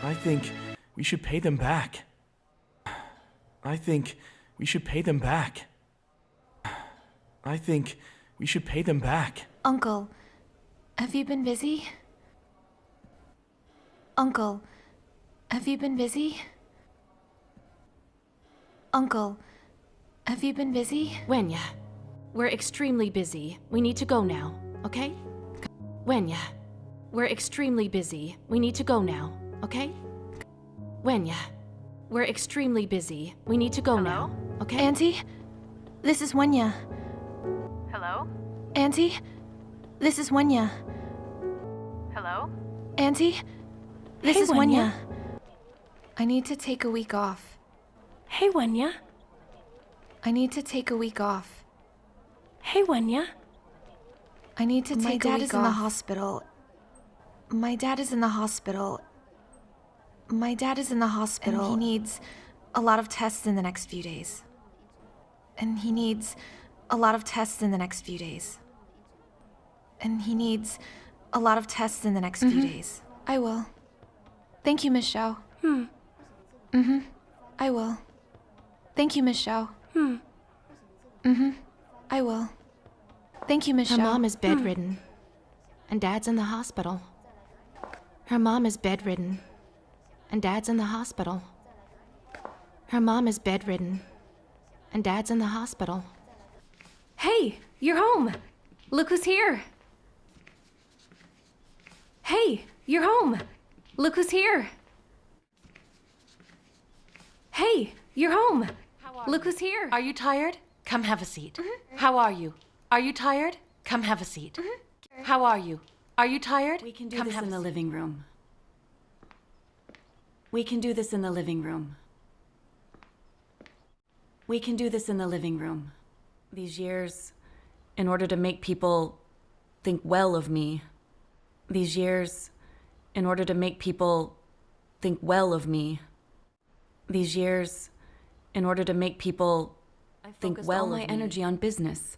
I think we should pay them back. I think we should pay them back. I think we should pay them back. Uncle, have you been busy? Uncle, have you been busy? Uncle, have you been busy? Wenya, we're extremely busy. We need to go now, okay? Wenya, we're extremely busy. We need to go now, okay? Wenya, we're extremely busy. We need to go now, okay? Auntie, this is Wenya. Hello? Auntie, this is Wenya. Hello? Auntie, this Hey, is Wenya. I need to take a week off. Hey, Wenya. I need to take a week off. Hey, Wenya. I need to take a week off. My dad is in the hospital. My dad is in the hospital. My dad is in the hospital. And he needs a lot of tests in the next few days. And he needs a lot of tests in the next few days. And he needs a lot of tests in the next few days. I will. Thank you, Miss Shao. I will. Thank you, Miss Shao. I will. Thank you, Miss Shao. Her mom is bedridden, and Dad's in the hospital. Her mom is bedridden, and Dad's in the hospital. Her mom is bedridden, and Dad's in the hospital. Hey, you're home. Look who's here. Hey, you're home. Look who's here. Hey, you're home. Look who's here. Are you tired? Come have a seat. How are you? Are you tired? Come have a seat. How are you? Are you tired? We can do this in the living room. We can do this in the living room. We can do this in the living room. These years, in order to make people think well of me. These years, in order to make people think well of me. These years, in order to make people think well of me. I focused all my energy on business.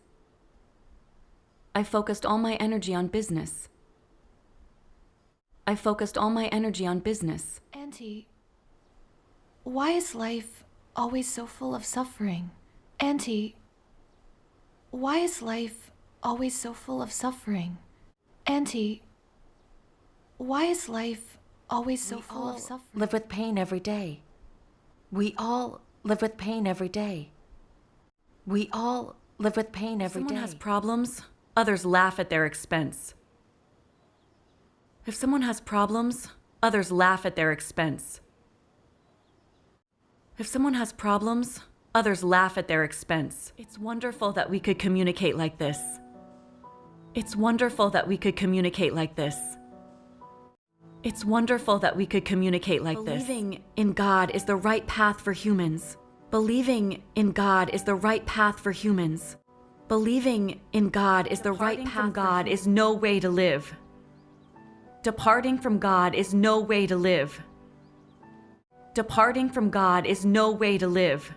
I focused all my energy on business. I focused all my energy on business. Auntie, why is life always so full of suffering? Auntie, why is life always so full of suffering? Auntie, why is life always so full of suffering? Live with pain every day. We all live with pain every day. We all live with pain every day. If someone has problems, others laugh at their expense. If someone has problems, others laugh at their expense. If someone has problems, others laugh at their expense. It's wonderful that we could communicate like this. It's wonderful that we could communicate like this. It's wonderful that we could communicate like this. Believing in God is the right path for humans. Believing in God is the right path for humans. Believing in God is the right path. God is no way to live. Departing from God is no way to live. Departing from God is no way to live.